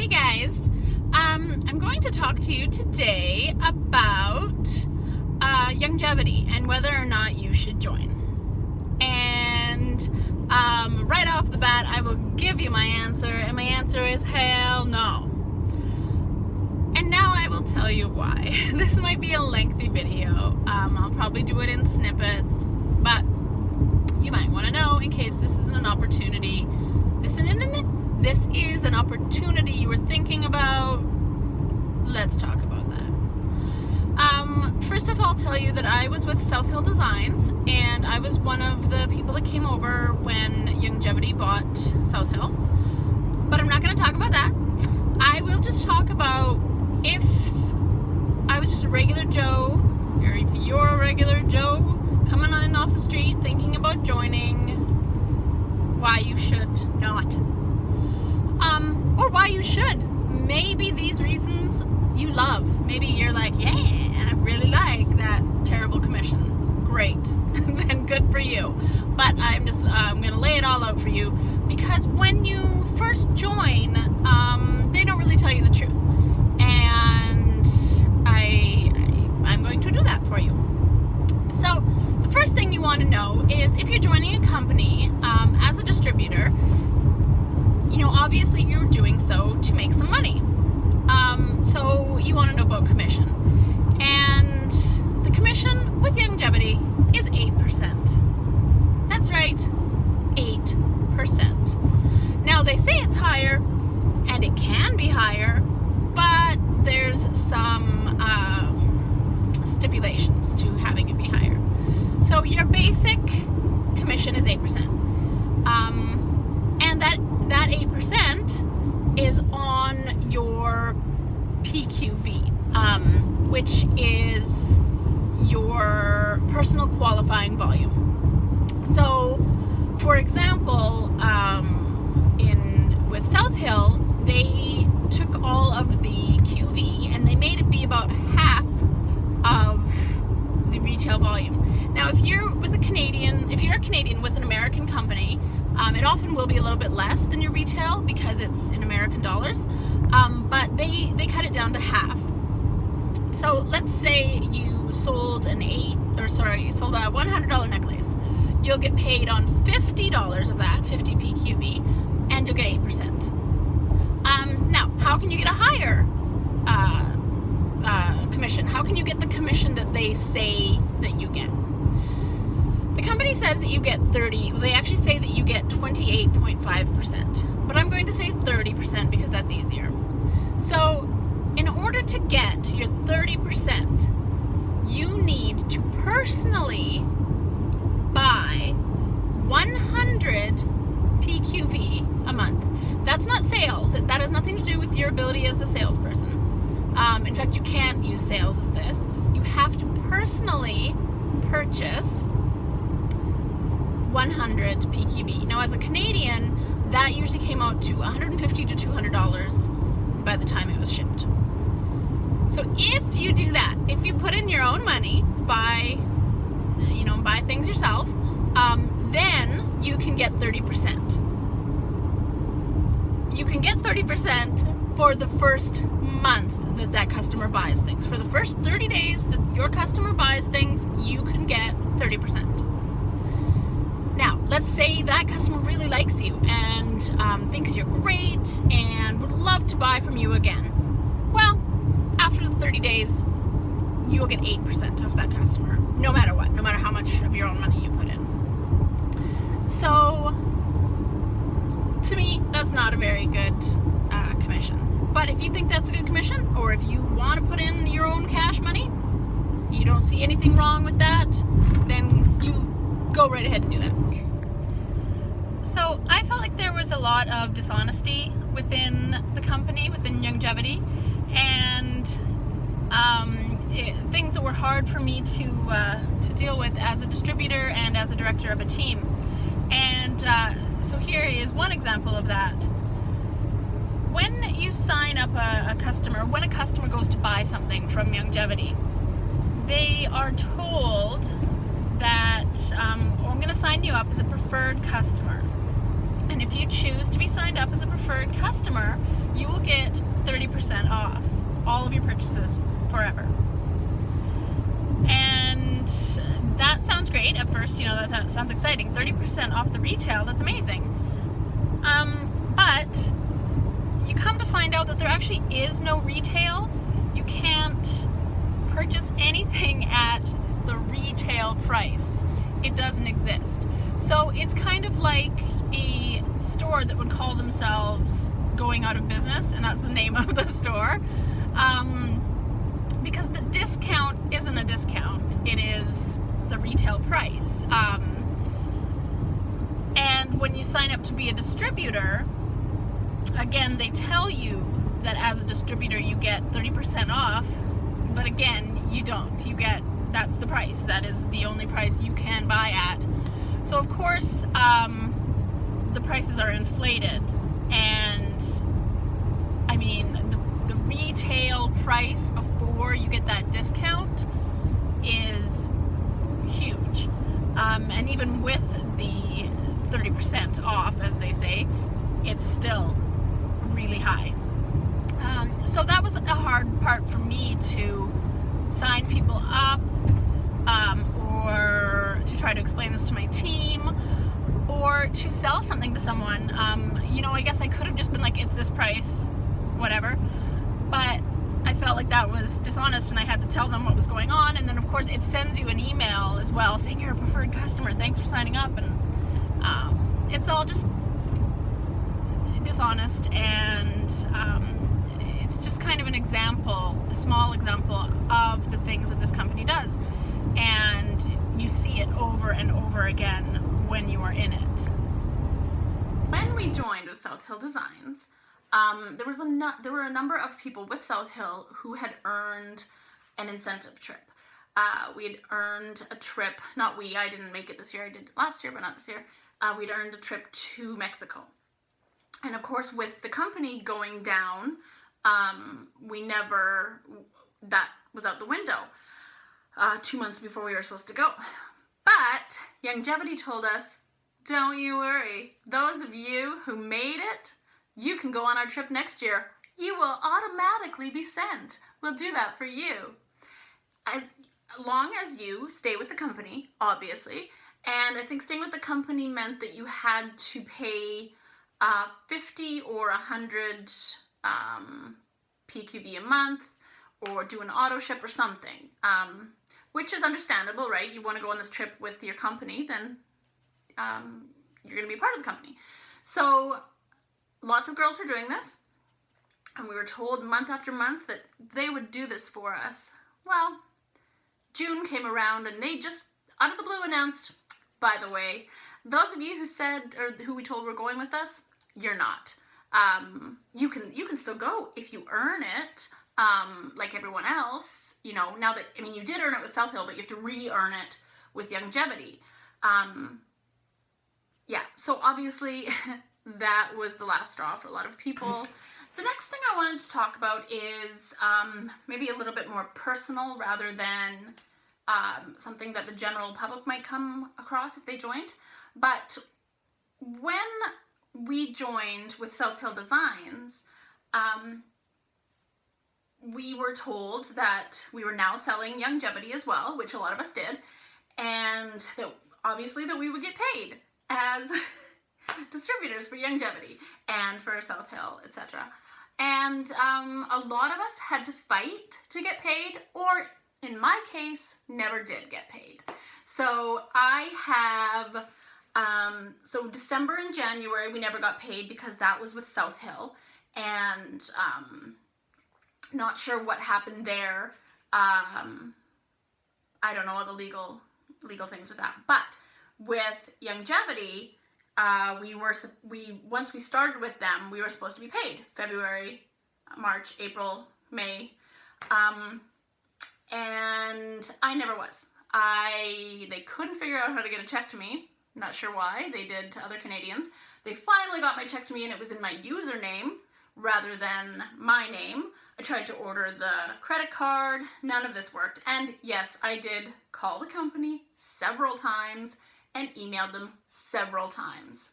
guys, I'm going to talk to you today about Youngevity and whether or not you should join. And right off the bat, I will give you my answer, and my answer is hell no. And now I will tell you why. This might be a lengthy video. I'll probably do it in snippets, but you might want to know in case this isn't an opportunity. This is an opportunity you were thinking about. Let's talk about that. First of all, I'll tell you that I was with South Hill Designs, and I was one of the people that came over when Youngevity bought South Hill. But I'm not going to talk about that. I will just talk about if I was just a regular Joe, or if you're a regular Joe coming in off the street thinking about joining, why you should not. Or why you should. Maybe these reasons you love. Maybe you're like, yeah, I really like that terrible commission. Great. Then good for you. But I'm going to lay it all out for you, because when you first join, they don't really tell you the truth. And I'm going to do that for you. So the first thing you want to know is if you're joining a company as a distributor, obviously you're doing so to make some money. So you want to know about commission. And the commission with Youngevity is 8%. That's right, 8%. Now they say it's higher, and it can be higher, but there's some stipulations to having it be higher. So your basic commission is 8%. And that 8% is on your PQV, which is your personal qualifying volume. So, for example, with South Hill, they took all of the QV and they made it be about half of the retail volume. Now, if you're a Canadian with an American company, it often will be a little bit less than your retail because it's in American dollars, but they cut it down to half. So let's say you sold a $100 necklace. You'll get paid on $50 of that, 50 PQV, and you'll get 8%. Now, how can you get a higher commission? How can you get the commission that they say that you get? The company says that you get they actually say that you get 28.5%, but I'm going to say 30% because that's easier. So, in order to get your 30%, you need to personally buy 100 PQV a month. That's not sales. That has nothing to do with your ability as a salesperson. In fact, you can't use sales as this. You have to personally purchase 100 PQV. Now, as a Canadian, that usually came out to $150 to $200 by the time it was shipped. So if you do that, if you put in your own money, buy things yourself, then you can get 30%. You can get 30% for the first month that customer buys things. For the first 30 days that your customer buys things, you can get 30%. Now, let's say that customer really likes you and thinks you're great and would love to buy from you again. Well, after the 30 days, you will get 8% off that customer, no matter what, no matter how much of your own money you put in. So, to me, that's not a very good commission. But if you think that's a good commission, or if you want to put in your own cash money, you don't see anything wrong with that, then you go right ahead and do that. So I felt like there was a lot of dishonesty within the company, within Youngevity, and things that were hard for me to deal with as a distributor and as a director of a team. And so here is one example of that. When you sign up a customer, when a customer goes to buy something from Youngevity, they are told that I'm going to sign you up as a preferred customer. And if you choose to be signed up as a preferred customer, you will get 30% off all of your purchases forever. And that sounds great at first, that sounds exciting. 30% off the retail, that's amazing. But you come to find out that there actually is no retail. You can't purchase anything at the retail price. It doesn't exist. So it's kind of like a store that would call themselves going out of business, and that's the name of the store. Because the discount isn't a discount, it is the retail price. And when you sign up to be a distributor, again, they tell you that as a distributor you get 30% off, but again, you don't. That's the price. That is the only price you can buy at. So of course, the prices are inflated, and I mean, the retail price before you get that discount is huge. And even with the 30% off, as they say, it's still really high. So that was a hard part for me to sign people up, or to try to explain this to my team, or to sell something to someone. I guess I could have just been like, it's this price, whatever. But I felt like that was dishonest, and I had to tell them what was going on. And then of course it sends you an email as well saying you're a preferred customer, thanks for signing up, and it's all just dishonest. And it's just kind of an example, a small example of the things that this company does, and you see it over and over again when you are in it. When we joined with South Hill Designs, there were a number of people with South Hill who had earned an incentive trip. We had earned a trip, I didn't make it this year, I did it last year, but not this year. We'd earned a trip to Mexico. And of course, with the company going down, that was out the window 2 months before we were supposed to go. But Youngevity told us, don't you worry, those of you who made it, you can go on our trip next year. You will automatically be sent. We'll do that for you. As long as you stay with the company, obviously. And I think staying with the company meant that you had to pay 50 or 100 PQV a month, or do an auto ship or something, which is understandable, right? You want to go on this trip with your company, then you're going to be a part of the company. So lots of girls were doing this, and we were told month after month that they would do this for us. Well, June came around, and they just out of the blue announced, by the way, those of you who said, or who we told were going with us, you're not. You can still go if you earn it, like everyone else, now that, you did earn it with South Hill, but you have to re-earn it with Youngevity. Yeah, so obviously that was the last straw for a lot of people. The next thing I wanted to talk about is maybe a little bit more personal rather than something that the general public might come across if they joined. But when we joined with South Hill Designs, we were told that we were now selling Youngevity as well, which a lot of us did, and that obviously that we would get paid as distributors for Youngevity and for South Hill, etc. And a lot of us had to fight to get paid, or in my case, never did get paid. So I have, so December and January we never got paid because that was with South Hill, and not sure what happened there. I don't know all the legal things with that. But with Youngevity, once we started with them, we were supposed to be paid February, March, April, May, and I never was. They couldn't figure out how to get a check to me. I'm not sure why. They did to other Canadians. They finally got my check to me, and it was in my username rather than my name. I tried to order the credit card. None of this worked. And yes, I did call the company several times and emailed them several times.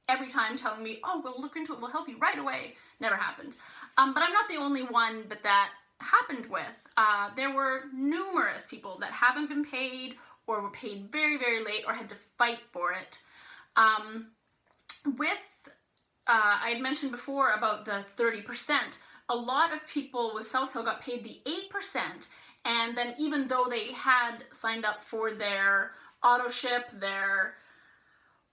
every time telling me, oh, we'll look into it, we'll help you right away. Never happened. But I'm not the only one that happened with. There were numerous people that haven't been paid or were paid very, very late or had to fight for it. I had mentioned before about the 30%. A lot of people with South Hill got paid the 8%, and then even though they had signed up for their auto ship, their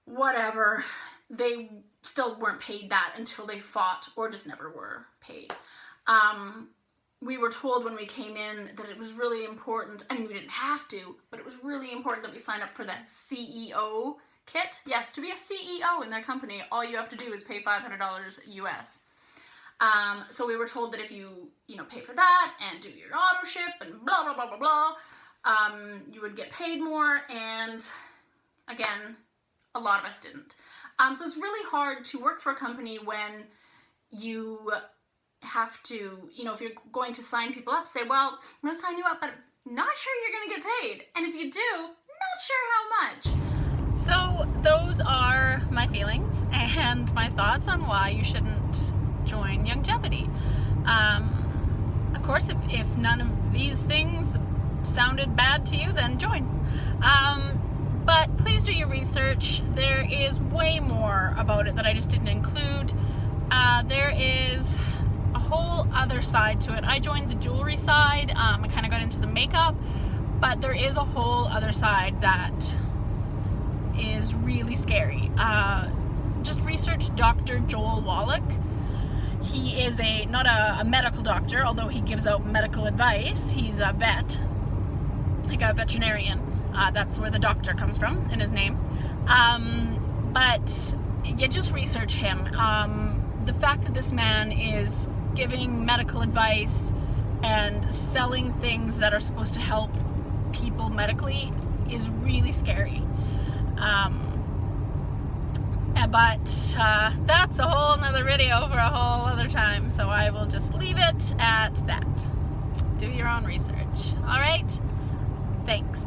whatever, they still weren't paid that until they fought or just never were paid. We were told when we came in that it was really important. I mean, we didn't have to, but it was really important that we sign up for the CEO kit. Yes, to be a CEO in their company, all you have to do is pay $500 US. So we were told that if you pay for that and do your auto ship and blah, blah, blah, blah, blah, you would get paid more. And again, a lot of us didn't. So it's really hard to work for a company when you have to, if you're going to sign people up, say, well, I'm going to sign you up, but I'm not sure you're going to get paid. And if you do, not sure how much. So those are my feelings and my thoughts on why you shouldn't join Youngevity. Of course, if none of these things sounded bad to you, then join. But please do your research. There is way more about it that I just didn't include. There is a whole other side to it. I joined the jewelry side. I kind of got into the makeup, but there is a whole other side that is really scary. Just research Dr. Joel Wallach. He is not a medical doctor, although he gives out medical advice. He's a vet, like a veterinarian. That's where the doctor comes from in his name. But yeah, just research him. The fact that this man is giving medical advice and selling things that are supposed to help people medically is really scary. But that's a whole nother video for a whole other time, so I will just leave it at that. Do your own research. All right? Thanks.